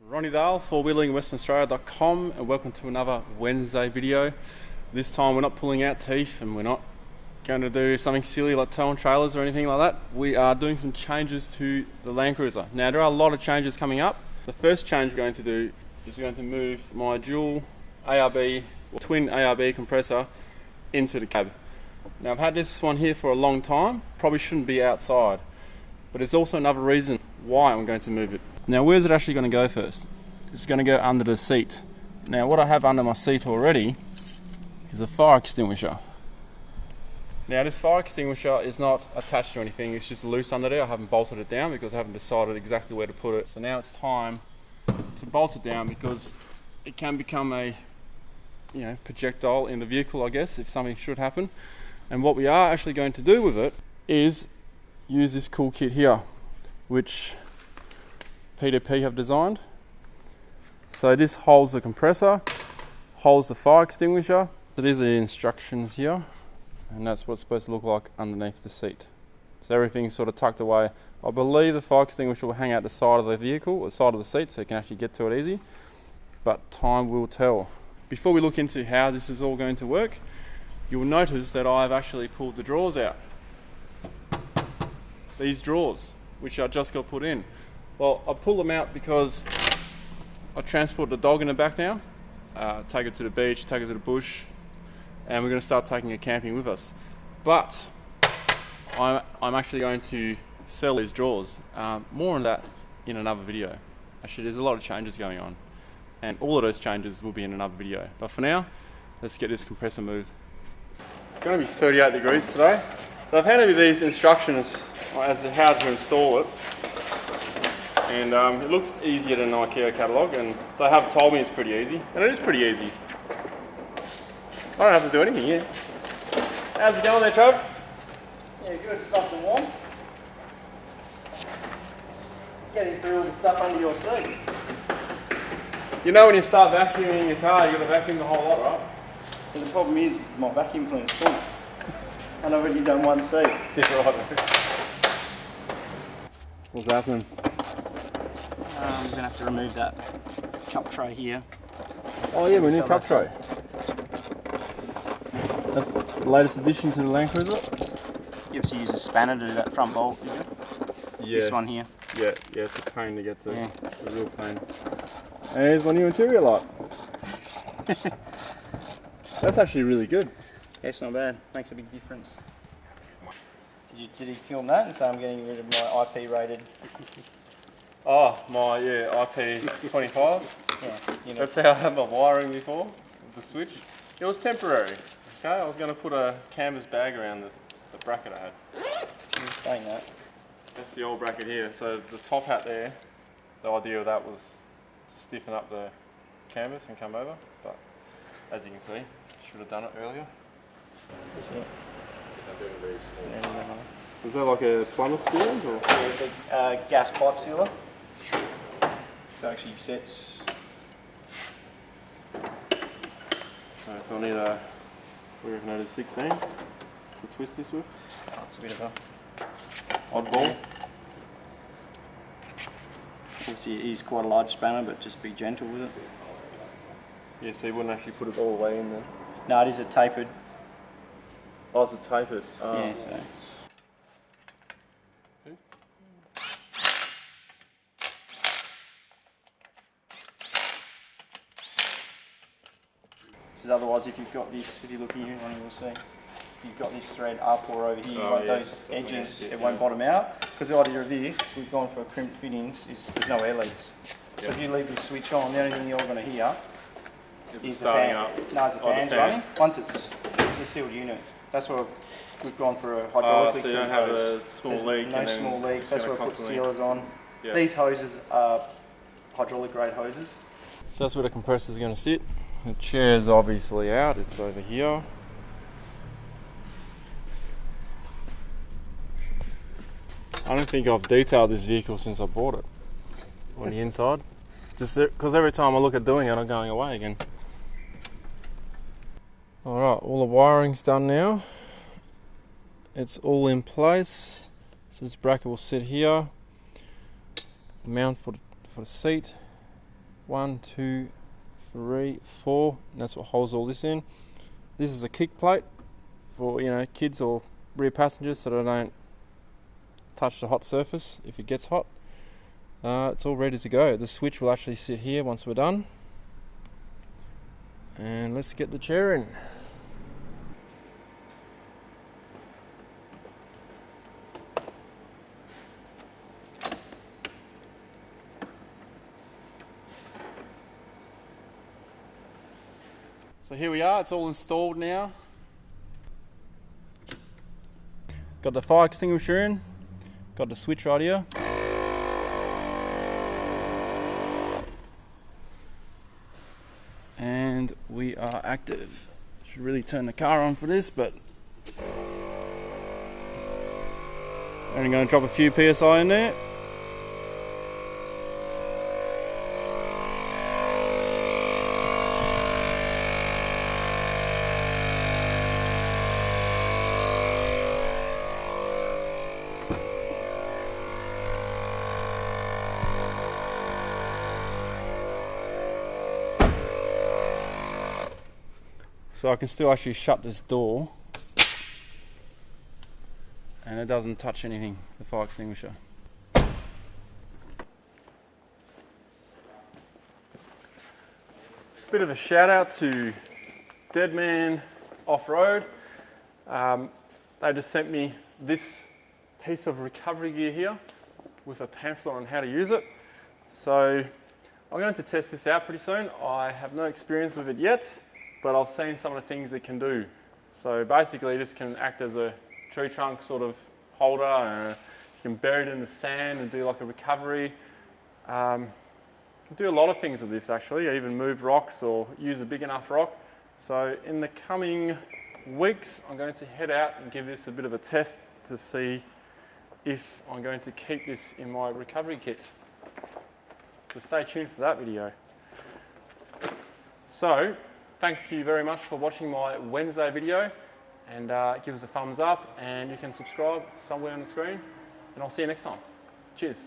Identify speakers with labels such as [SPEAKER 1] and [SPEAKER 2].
[SPEAKER 1] Ronnie Dale, fourwheelingwesternaustralia.com, and welcome to another Wednesday video. This time we're not pulling out teeth and we're not going to do something silly like towing trailers or anything like that. We are doing some changes to the Land Cruiser. Now there are a lot of changes coming up. The first change we're going to do is we're going to move my dual ARB, or twin ARB compressor into the cab. Now I've had this one here for a long time, probably shouldn't be outside, but there's also another reason why I'm going to move it. Now where's it actually going to go first? It's going to go under the seat. Now what I have under my seat already is a fire extinguisher. Now this fire extinguisher is not attached to anything, it's just loose under there. I haven't bolted it down because I haven't decided exactly where to put it. So now it's time to bolt it down because it can become a projectile in the vehicle, I guess, if something should happen. And what we are actually going to do with it is use this cool kit here, which P2P have designed. So this holds the compressor, holds the fire extinguisher. So these are the instructions here, and that's what it's supposed to look like underneath the seat. So everything's sort of tucked away. I believe the fire extinguisher will hang out the side of the vehicle, or the side of the seat, so you can actually get to it easy, but time will tell. Before we look into how this is all going to work, you'll notice that I've actually pulled the drawers out. These drawers, which I just got put in. Well, I pulled them out because I transport the dog in the back now, take it to the beach, take it to the bush, and we're going to start taking it camping with us. But I'm actually going to sell these drawers. More on that in another video. Actually, there's a lot of changes going on, and all of those changes will be in another video. But for now, let's get this compressor moved. It's going to be 38 degrees today. So I've handed you these instructions as to how to install it. And it looks easier than an IKEA catalogue, and they have told me it's pretty easy, and it is pretty easy. I don't have to do anything here. How's it going there, Trav?
[SPEAKER 2] Yeah, good. Stuff and warm. Getting through all the stuff under your seat.
[SPEAKER 1] You know when you start vacuuming your car, you've got to vacuum the whole lot, right?
[SPEAKER 2] And the problem is my vacuum cleaner's full. And I've already done one seat.
[SPEAKER 1] Yeah, right. What's happening?
[SPEAKER 2] I'm going to have to remove that cup tray here.
[SPEAKER 1] Oh yeah, we need a cup tray. That's the latest addition to the Land Cruiser.
[SPEAKER 2] You have to use a spanner to do that front bolt, did you?
[SPEAKER 1] Yeah.
[SPEAKER 2] This one here.
[SPEAKER 1] Yeah, it's a pain to get to.
[SPEAKER 2] Yeah.
[SPEAKER 1] It's a real pain. And here's my new interior light. That's actually really good.
[SPEAKER 2] Yeah, it's not bad. Makes a big difference. Did he film that and say I'm getting rid of my IP rated?
[SPEAKER 1] Oh, my IP25.
[SPEAKER 2] Yeah,
[SPEAKER 1] That's how I had my wiring before, with the switch. It was temporary. Okay, I was going to put a canvas bag around the bracket I had.
[SPEAKER 2] You're saying that.
[SPEAKER 1] That's the old bracket here. So the top hat there, the idea of that was to stiffen up the canvas and come over, but as you can see, should have done it earlier.
[SPEAKER 2] That's it.
[SPEAKER 1] Is that like a plumber sealant? Or?
[SPEAKER 2] Yeah, it's a gas pipe sealer. So it actually sets.
[SPEAKER 1] Alright, so I need a, we reckon that is 16 to twist this with.
[SPEAKER 2] Oh, it's a bit of a
[SPEAKER 1] oddball.
[SPEAKER 2] Obviously it is quite a large spanner, but just be gentle with it.
[SPEAKER 1] Yeah, so you wouldn't actually put it all the way in there.
[SPEAKER 2] No, it is a tapered.
[SPEAKER 1] Oh, it's a tapered.
[SPEAKER 2] Yeah, so. Because otherwise, if you've got this, if you look here, you'll see, if you've got this thread up or over here, those edges, it won't bottom out. Because the idea of this, we've gone for crimped fittings, is there's no air leaks. So if you leave this switch on, the only thing you're going to hear is the fan. No, it's the fan's running. Once it's a sealed unit. That's why we've gone for a hydraulically.
[SPEAKER 1] So you don't have a small leak.
[SPEAKER 2] No small leaks. That's why I put sealers on.
[SPEAKER 1] Yeah.
[SPEAKER 2] These hoses are hydraulic grade hoses.
[SPEAKER 1] So that's where the compressor is going to sit. The chair's obviously out. It's over here. I don't think I've detailed this vehicle since I bought it on the inside. Just because every time I look at doing it, I'm going away again. Alright, all the wiring's done now. It's all in place. So this bracket will sit here. Mount for the seat. 1, 2, 3, 4, and that's what holds all this in. This is a kick plate for, you know, kids or rear passengers so they don't touch the hot surface if it gets hot. It's all ready to go. The switch will actually sit here once we're done. And let's get the chair in. So here we are, it's all installed now. Got the fire extinguisher in, got the switch right here. And we are active. Should really turn the car on for this, but only going to drop a few PSI in there. So I can still actually shut this door and it doesn't touch anything, the fire extinguisher. Bit of a shout out to Deadman Off-Road. They just sent me this piece of recovery gear here with a pamphlet on how to use it. So I'm going to test this out pretty soon. I have no experience with it yet, but I've seen some of the things it can do. So basically this can act as a tree trunk sort of holder. You can bury it in the sand and do like a recovery. You can do a lot of things with this actually, even move rocks or use a big enough rock. So in the coming weeks, I'm going to head out and give this a bit of a test to see if I'm going to keep this in my recovery kit. So stay tuned for that video. So, thank you very much for watching my Wednesday video, and give us a thumbs up and you can subscribe somewhere on the screen, and I'll see you next time. Cheers.